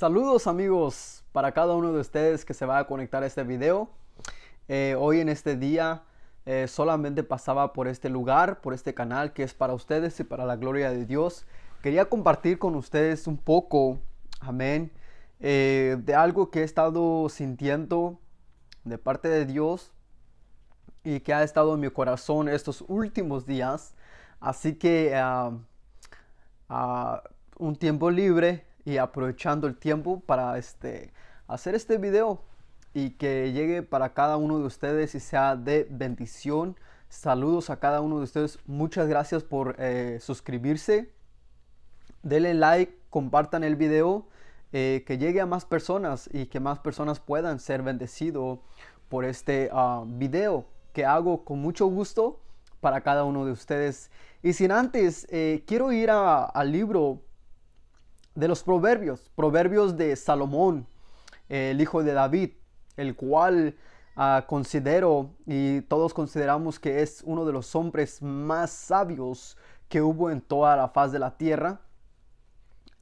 Saludos amigos para cada uno de ustedes que se va a conectar a este video. Hoy en este día solamente pasaba por este lugar, por este canal que es para ustedes y para la gloria de Dios. Quería compartir con ustedes un poco, amén, de algo que he estado sintiendo de parte de Dios y que ha estado en mi corazón estos últimos días. Así que un tiempo libre y aprovechando el tiempo para hacer este video y que llegue para cada uno de ustedes y sea de bendición. Saludos a cada uno de ustedes. Muchas gracias por suscribirse. Denle like, compartan el video, que llegue a más personas y que más personas puedan ser bendecidos por este video que hago con mucho gusto para cada uno de ustedes. Y sin antes, quiero ir al libro de los Proverbios de Salomón, el hijo de David, el cual considero y todos consideramos que es uno de los hombres más sabios que hubo en toda la faz de la tierra.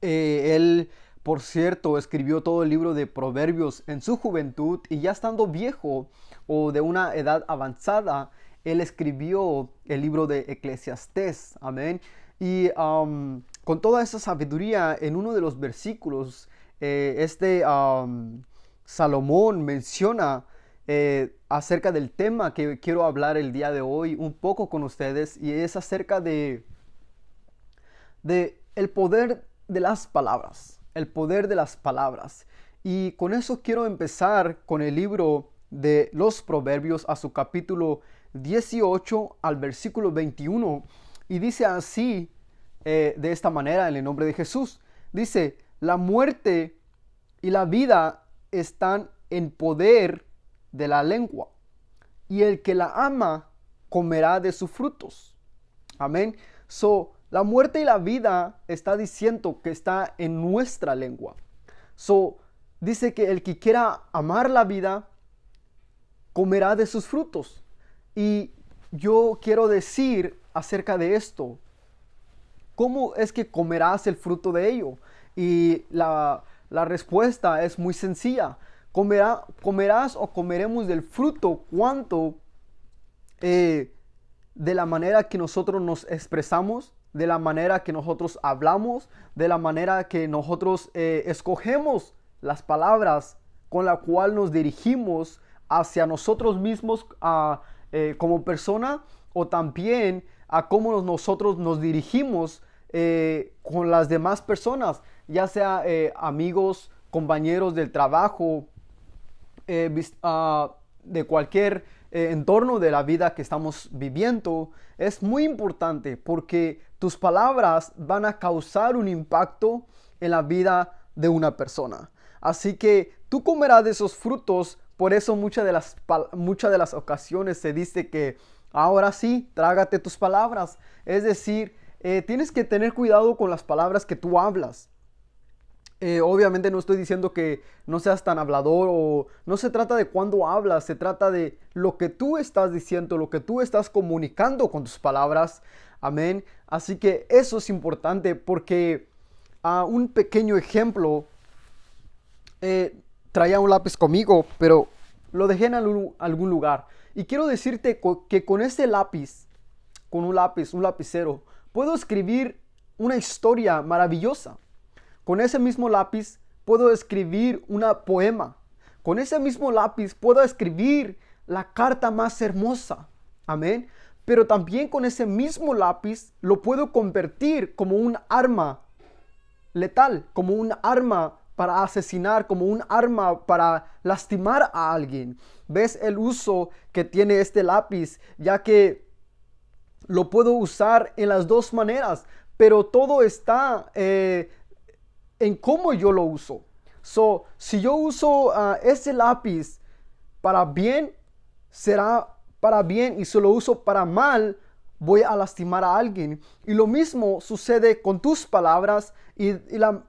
Él, por cierto, escribió todo el libro de Proverbios en su juventud y ya estando viejo o de una edad avanzada, él escribió el libro de Eclesiastés, amén. Y con toda esa sabiduría, en uno de los versículos, Salomón menciona acerca del tema que quiero hablar el día de hoy un poco con ustedes, y es acerca de el poder de las palabras, el poder de las palabras. Y con eso quiero empezar con el libro de los Proverbios a su capítulo 18 al versículo 21, y dice así, de esta manera, en el nombre de Jesús. Dice: la muerte y la vida están en poder de la lengua, y el que la ama comerá de sus frutos. Amén. La muerte y la vida está diciendo que está en nuestra lengua. Dice que el que quiera amar la vida comerá de sus frutos. Y yo quiero decir acerca de esto: ¿cómo es que comerás el fruto de ello? Y la respuesta es muy sencilla. Comerás o comeremos del fruto cuanto de la manera que nosotros nos expresamos, de la manera que nosotros hablamos, de la manera que nosotros escogemos las palabras con la cual nos dirigimos hacia nosotros mismos como persona, o también a cómo nosotros nos dirigimos con las demás personas, ya sea amigos, compañeros del trabajo, de cualquier entorno de la vida que estamos viviendo. Es muy importante porque tus palabras van a causar un impacto en la vida de una persona. Así que tú comerás de esos frutos. Por eso muchas de las ocasiones se dice que ahora sí, trágate tus palabras. Es decir, tienes que tener cuidado con las palabras que tú hablas. Obviamente no estoy diciendo que no seas tan hablador, o no se trata de cuándo hablas, se trata de lo que tú estás diciendo, lo que tú estás comunicando con tus palabras. Amén. Así que eso es importante porque un pequeño ejemplo, traía un lápiz conmigo, pero lo dejé en algún lugar. Y quiero decirte que con este lápiz, con un lapicero, puedo escribir una historia maravillosa. Con ese mismo lápiz puedo escribir una poema. Con ese mismo lápiz puedo escribir la carta más hermosa. Amén. Pero también con ese mismo lápiz lo puedo convertir como un arma letal, como un arma para asesinar, como un arma para lastimar a alguien. ¿Ves el uso que tiene este lápiz? Ya que lo puedo usar en las dos maneras, pero todo está en cómo yo lo uso. Si yo uso ese lápiz para bien, será para bien, y si lo uso para mal, voy a lastimar a alguien. Y lo mismo sucede con tus palabras y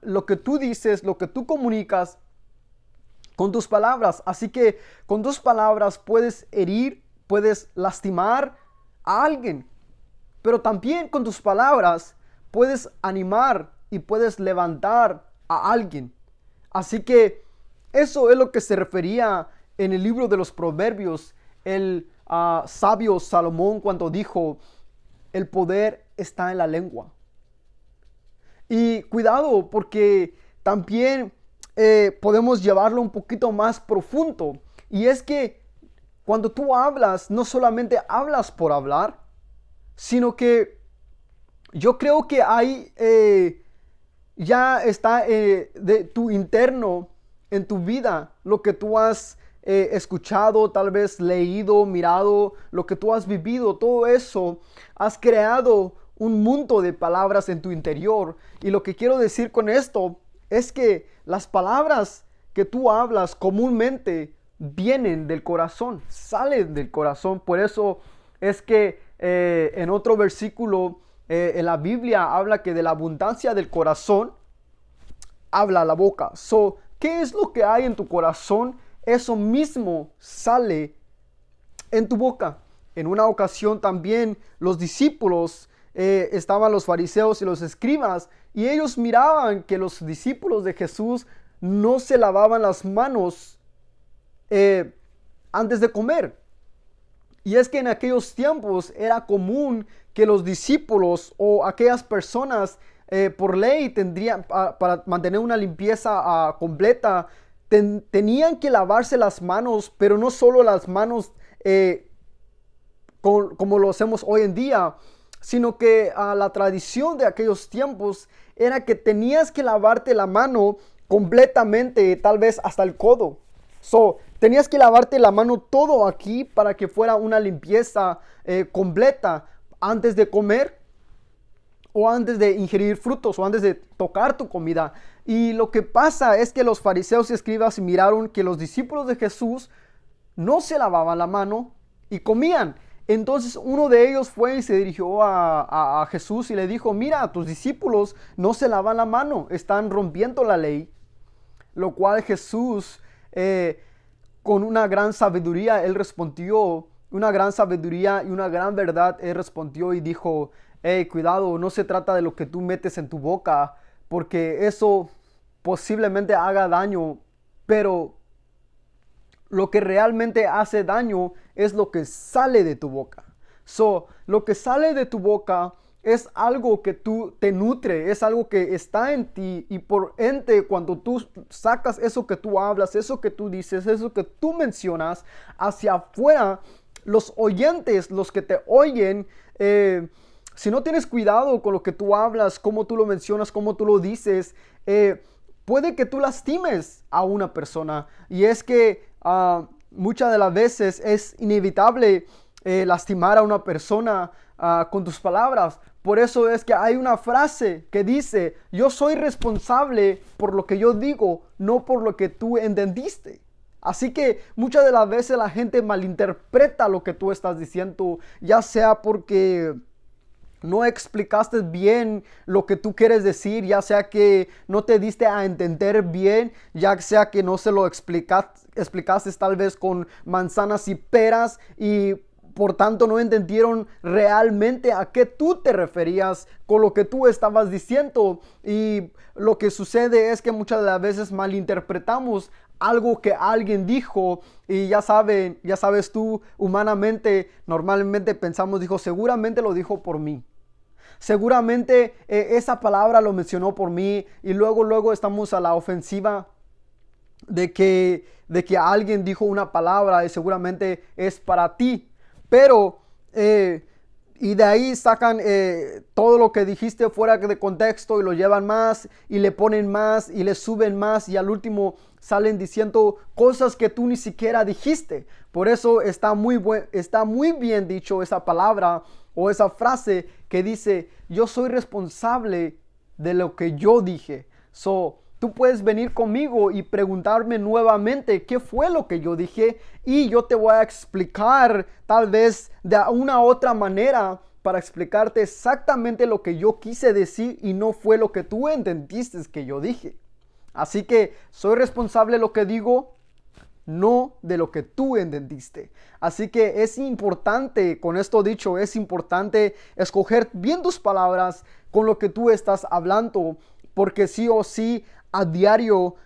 lo que tú dices, lo que tú comunicas con tus palabras. Así que con tus palabras puedes herir, puedes lastimar a alguien, pero también con tus palabras puedes animar y puedes levantar a alguien. Así que eso es lo que se refería en el libro de los Proverbios, el sabio Salomón cuando dijo, el poder está en la lengua. Y cuidado porque también podemos llevarlo un poquito más profundo. Y es que cuando tú hablas, no solamente hablas por hablar, sino que yo creo que hay, ya está de tu interno, en tu vida, lo que tú has escuchado, tal vez leído, mirado, lo que tú has vivido, todo eso, has creado un mundo de palabras en tu interior. Y lo que quiero decir con esto es que las palabras que tú hablas comúnmente vienen del corazón, salen del corazón. Por eso es que en otro versículo en la Biblia habla que de la abundancia del corazón habla la boca. So, ¿qué es lo que hay en tu corazón? Eso mismo sale en tu boca. En una ocasión también los discípulos, estaban los fariseos y los escribas, y ellos miraban que los discípulos de Jesús no se lavaban las manos antes de comer. Y es que en aquellos tiempos era común que los discípulos o aquellas personas por ley tendrían, para mantener una limpieza completa, tenían que lavarse las manos, pero no solo las manos como lo hacemos hoy en día, sino que la tradición de aquellos tiempos era que tenías que lavarte la mano completamente, tal vez hasta el codo. So, tenías que lavarte la mano todo aquí para que fuera una limpieza completa antes de comer o antes de ingerir frutos o antes de tocar tu comida. Y lo que pasa es que los fariseos y escribas miraron que los discípulos de Jesús no se lavaban la mano y comían. Entonces uno de ellos fue y se dirigió a Jesús y le dijo, mira, tus discípulos no se lavan la mano, están rompiendo la ley. Lo cual Jesús, con una gran sabiduría, él respondió, una gran sabiduría y una gran verdad, él respondió y dijo, hey, cuidado, no se trata de lo que tú metes en tu boca, porque eso posiblemente haga daño, pero lo que realmente hace daño es lo que sale de tu boca. So, lo que sale de tu boca es algo que tú te nutre, es algo que está en ti, y por ende cuando tú sacas eso que tú hablas, eso que tú dices, eso que tú mencionas hacia afuera, los oyentes, los que te oyen, si no tienes cuidado con lo que tú hablas, cómo tú lo mencionas, cómo tú lo dices, puede que tú lastimes a una persona. Y es que muchas de las veces es inevitable lastimar a una persona con tus palabras. Por eso es que hay una frase que dice, yo soy responsable por lo que yo digo, no por lo que tú entendiste. Así que muchas de las veces la gente malinterpreta lo que tú estás diciendo, ya sea porque no explicaste bien lo que tú quieres decir, ya sea que no te diste a entender bien, ya sea que no se lo explicaste tal vez con manzanas y peras, y por tanto no entendieron realmente a qué tú te referías con lo que tú estabas diciendo. Y lo que sucede es que muchas de las veces malinterpretamos algo que alguien dijo, y ya sabes tú, humanamente, normalmente pensamos, dijo, seguramente lo dijo por mí. Seguramente esa palabra lo mencionó por mí, y luego estamos a la ofensiva de que alguien dijo una palabra y seguramente es para ti. Pero, y de ahí sacan todo lo que dijiste fuera de contexto y lo llevan más y le ponen más y le suben más, y al último salen diciendo cosas que tú ni siquiera dijiste. Por eso está muy bien dicho esa palabra o esa frase que dice, yo soy responsable de lo que yo dije. So, tú puedes venir conmigo y preguntarme nuevamente qué fue lo que yo dije, y yo te voy a explicar tal vez de una otra manera para explicarte exactamente lo que yo quise decir y no fue lo que tú entendiste que yo dije. Así que soy responsable de lo que digo, no de lo que tú entendiste. Así que es importante, con esto dicho, es importante escoger bien tus palabras con lo que tú estás hablando, porque sí o sí a diario,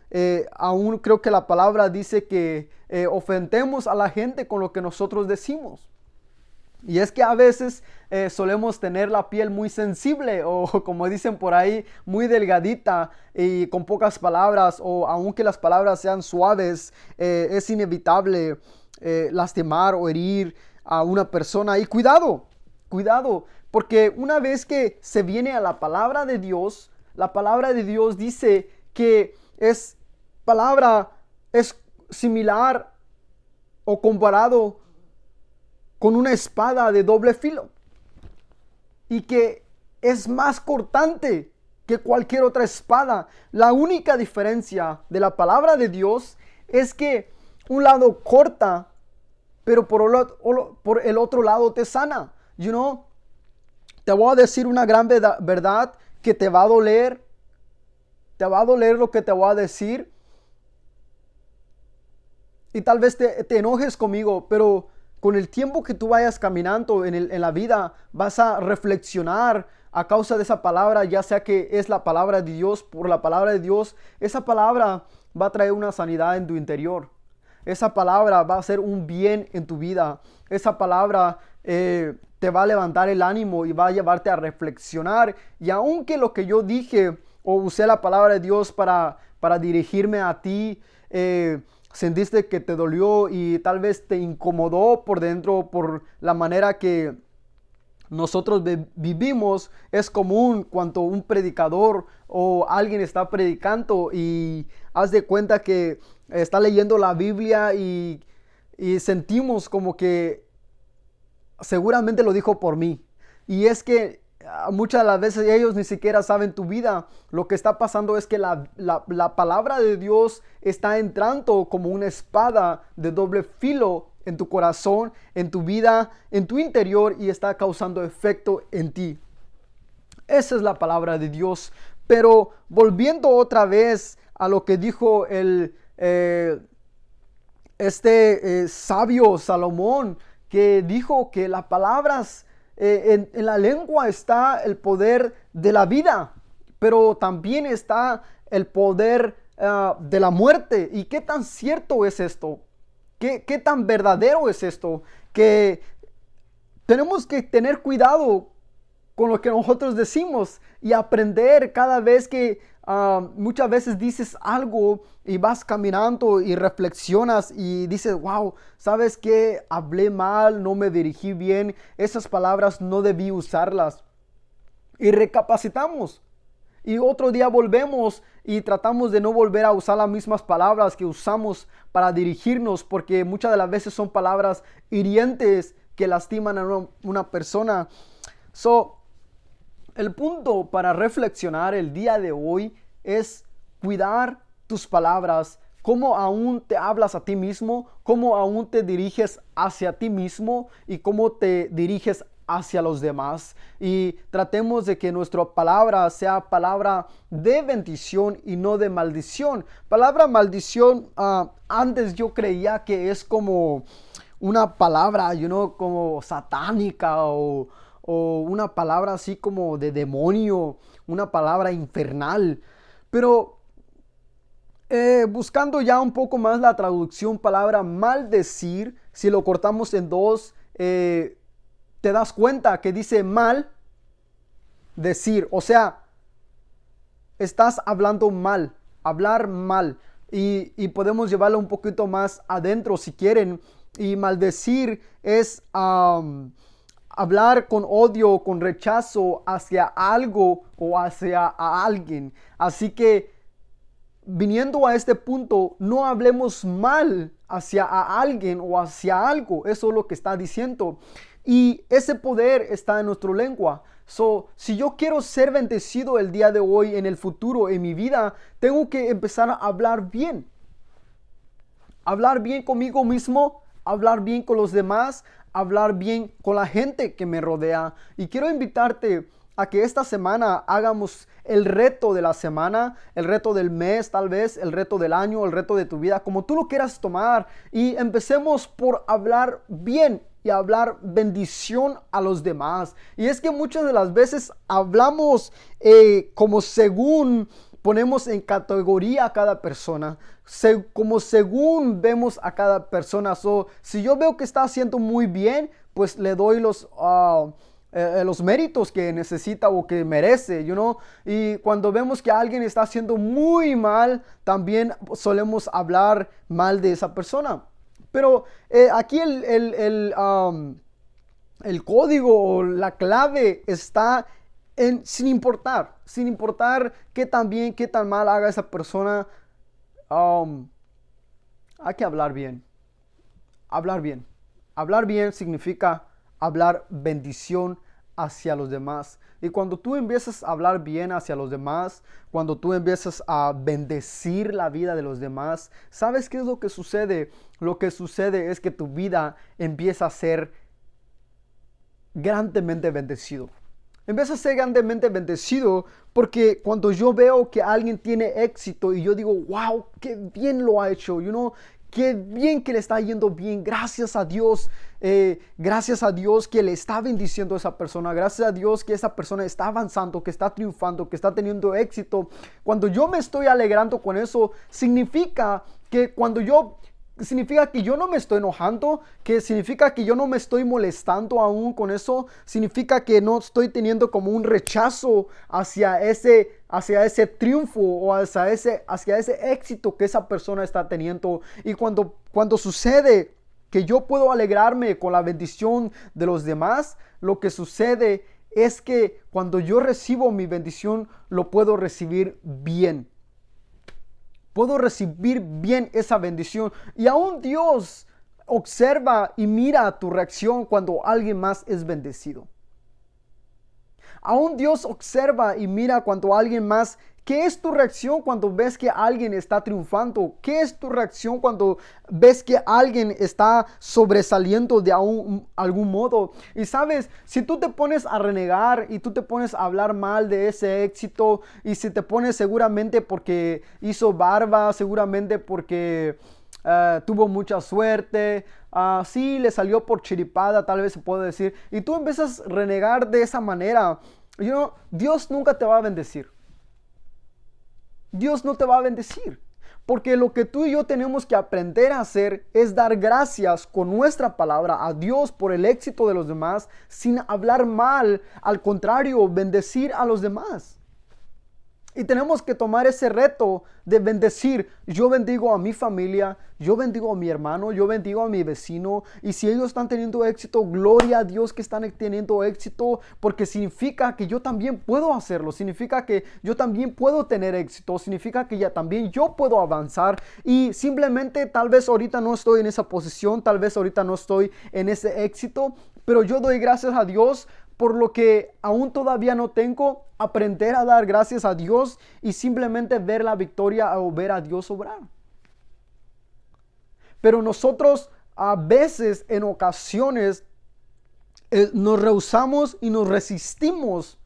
aún creo que la palabra dice que ofendemos a la gente con lo que nosotros decimos. Y es que a veces solemos tener la piel muy sensible o como dicen por ahí, muy delgadita y con pocas palabras, o aunque las palabras sean suaves, es inevitable lastimar o herir a una persona. Y cuidado, cuidado, porque una vez que se viene a la palabra de Dios, la palabra de Dios dice que es similar o comparado con una espada de doble filo, y que es más cortante que cualquier otra espada. La única diferencia de la palabra de Dios es que un lado corta, pero por el otro lado te sana. Te voy a decir una gran verdad que te va a doler. Te va a doler lo que te voy a decir. Y tal vez te enojes conmigo, pero con el tiempo que tú vayas caminando en la vida, vas a reflexionar a causa de esa palabra, ya sea que es la palabra de Dios, por la palabra de Dios. Esa palabra va a traer una sanidad en tu interior. Esa palabra va a hacer un bien en tu vida. Esa palabra te va a levantar el ánimo y va a llevarte a reflexionar. Y aunque lo que yo dije o usé la palabra de Dios para dirigirme a ti, sentiste que te dolió y tal vez te incomodó por dentro por la manera que nosotros vivimos, es común cuando un predicador o alguien está predicando y haz de cuenta que está leyendo la Biblia y sentimos como que seguramente lo dijo por mí. Y es que muchas de las veces ellos ni siquiera saben tu vida. Lo que está pasando es que la palabra de Dios está entrando como una espada de doble filo en tu corazón, en tu vida, en tu interior, y está causando efecto en ti. Esa es la palabra de Dios. Pero volviendo otra vez a lo que dijo sabio Salomón, que dijo que las palabras, en la lengua está el poder de la vida, pero también está el poder de la muerte. ¿Y qué tan cierto es esto? ¿Qué tan verdadero es esto? Que tenemos que tener cuidado con lo que nosotros decimos y aprender cada vez que muchas veces dices algo y vas caminando y reflexionas y dices, wow, ¿sabes qué? Hablé mal, no me dirigí bien, esas palabras no debí usarlas. Y recapacitamos. Y otro día volvemos y tratamos de no volver a usar las mismas palabras que usamos para dirigirnos, porque muchas de las veces son palabras hirientes que lastiman a una persona. El punto para reflexionar el día de hoy es cuidar tus palabras, cómo aún te hablas a ti mismo, cómo aún te diriges hacia ti mismo y cómo te diriges hacia los demás. Y tratemos de que nuestra palabra sea palabra de bendición y no de maldición. Palabra maldición, antes yo creía que es como una palabra, como satánica o una palabra así como de demonio, una palabra infernal. Pero buscando ya un poco más la traducción, palabra maldecir, si lo cortamos en dos, te das cuenta que dice mal decir, o sea, estás hablando mal, hablar mal, y podemos llevarlo un poquito más adentro si quieren. Y maldecir es hablar con odio, con rechazo hacia algo o hacia a alguien. Así que viniendo a este punto, no hablemos mal hacia a alguien o hacia algo. Eso es lo que está diciendo. Y ese poder está en nuestra lengua. Si yo quiero ser bendecido el día de hoy, en el futuro, en mi vida, tengo que empezar a hablar bien. Hablar bien conmigo mismo, hablar bien con los demás, hablar bien con la gente que me rodea. Y quiero invitarte a que esta semana hagamos el reto de la semana, el reto del mes tal vez, el reto del año, el reto de tu vida, como tú lo quieras tomar. Y empecemos por hablar bien y hablar bendición a los demás. Y es que muchas de las veces hablamos como según ponemos en categoría a cada persona, como según vemos a cada persona. Si yo veo que está haciendo muy bien, pues le doy los méritos que necesita o que merece, y cuando vemos que alguien está haciendo muy mal, también solemos hablar mal de esa persona. Pero aquí el código o la clave está sin importar qué tan bien, qué tan mal haga esa persona. Hay que hablar bien. Hablar bien significa hablar bendición hacia los demás. Y cuando tú empiezas a hablar bien hacia los demás, cuando tú empiezas a bendecir la vida de los demás, ¿sabes qué es lo que sucede? Lo que sucede es que tu vida empieza a ser grandemente bendecido. Empieza a ser grandemente bendecido porque cuando yo veo que alguien tiene éxito y yo digo, wow, qué bien lo ha hecho, qué bien que le está yendo bien, gracias a Dios que le está bendiciendo a esa persona, gracias a Dios que esa persona está avanzando, que está triunfando, que está teniendo éxito. Cuando yo me estoy alegrando con eso, significa que yo no me estoy enojando, que significa que yo no me estoy molestando aún con eso, significa que no estoy teniendo como un rechazo hacia ese triunfo o hacia ese éxito que esa persona está teniendo. Y cuando sucede que yo puedo alegrarme con la bendición de los demás, lo que sucede es que cuando yo recibo mi bendición, lo puedo recibir bien. Puedo recibir bien esa bendición. Y aún Dios observa y mira tu reacción cuando alguien más es bendecido. Aún Dios observa y mira cuando alguien más. ¿Qué es tu reacción cuando ves que alguien está triunfando? ¿Qué es tu reacción cuando ves que alguien está sobresaliendo de algún modo? Y sabes, si tú te pones a renegar y tú te pones a hablar mal de ese éxito, y si te pones seguramente porque hizo barba, seguramente porque tuvo mucha suerte, sí, le salió por chiripada, tal vez se puede decir, y tú empiezas a renegar de esa manera, Dios nunca te va a bendecir. Dios no te va a bendecir, porque lo que tú y yo tenemos que aprender a hacer es dar gracias con nuestra palabra a Dios por el éxito de los demás, sin hablar mal, al contrario, bendecir a los demás. Y tenemos que tomar ese reto de bendecir. Yo bendigo a mi familia, yo bendigo a mi hermano, yo bendigo a mi vecino. Y si ellos están teniendo éxito, gloria a Dios que están teniendo éxito, porque significa que yo también puedo hacerlo. Significa que yo también puedo tener éxito. Significa que ya también yo puedo avanzar. Y simplemente tal vez ahorita no estoy en esa posición, tal vez ahorita no estoy en ese éxito, pero yo doy gracias a Dios por lo que aún todavía no tengo, aprender a dar gracias a Dios y simplemente ver la victoria o ver a Dios obrar. Pero nosotros a veces, en ocasiones, nos rehusamos y nos resistimos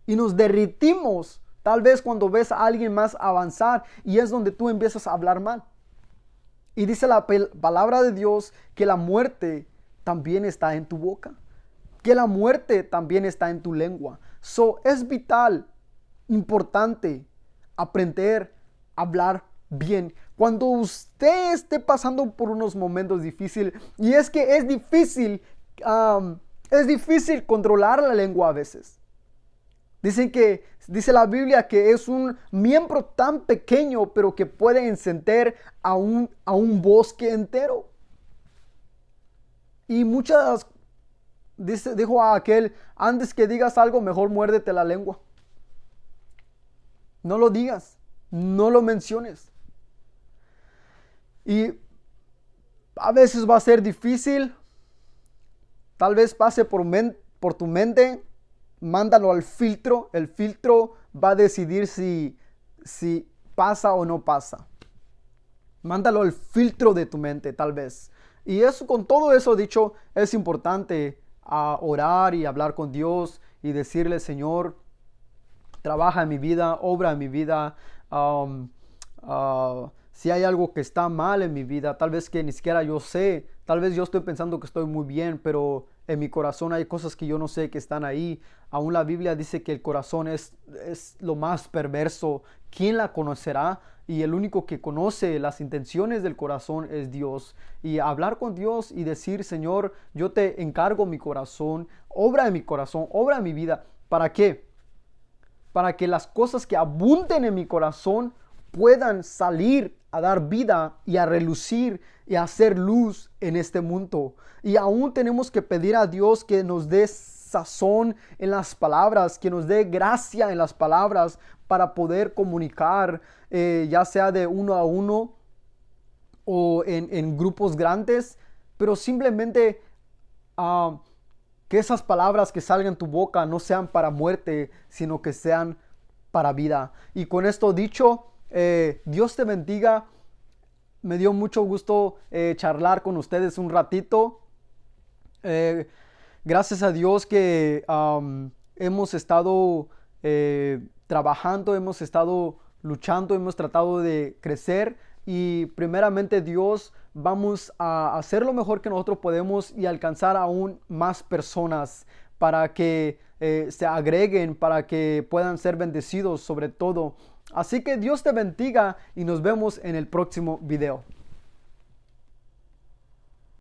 y nos derritimos. Tal vez cuando ves a alguien más avanzar, y es donde tú empiezas a hablar mal. Y dice la palabra de Dios que la muerte también está en tu boca, que la muerte también está en tu lengua. Es vital, importante aprender a hablar bien. Cuando usted esté pasando por unos momentos difíciles, y es que es difícil controlar la lengua a veces. Dice la Biblia que es un miembro tan pequeño, pero que puede encender a un bosque entero. Y dijo a aquel, antes que digas algo, mejor muérdete la lengua. No lo digas, no lo menciones. Y a veces va a ser difícil, tal vez pase por tu mente, mándalo al filtro. El filtro va a decidir si pasa o no pasa. Mándalo al filtro de tu mente, tal vez. Y con todo eso dicho, es importante orar y hablar con Dios y decirle, Señor, trabaja en mi vida, obra en mi vida. si hay algo que está mal en mi vida, tal vez que ni siquiera yo sé, tal vez yo estoy pensando que estoy muy bien, pero en mi corazón hay cosas que yo no sé que están ahí. Aún la Biblia dice que el corazón es lo más perverso. ¿Quién la conocerá? Y el único que conoce las intenciones del corazón es Dios. Y hablar con Dios y decir, Señor, yo te encargo mi corazón, obra en mi corazón, obra en mi vida. ¿Para qué? Para que las cosas que abunden en mi corazón puedan salir a dar vida y a relucir y a hacer luz en este mundo. Y aún tenemos que pedir a Dios que nos dé sazón en las palabras, que nos dé gracia en las palabras para poder comunicar, ya sea de uno a uno o en grupos grandes, pero simplemente que esas palabras que salgan de tu boca no sean para muerte, sino que sean para vida. Y con esto dicho, Dios te bendiga. Me dio mucho gusto charlar con ustedes un ratito. Gracias a Dios que hemos estado trabajando, hemos estado luchando, hemos tratado de crecer y primeramente Dios vamos a hacer lo mejor que nosotros podemos y alcanzar aún más personas para que se agreguen, para que puedan ser bendecidos sobre todo. Así que Dios te bendiga y nos vemos en el próximo video.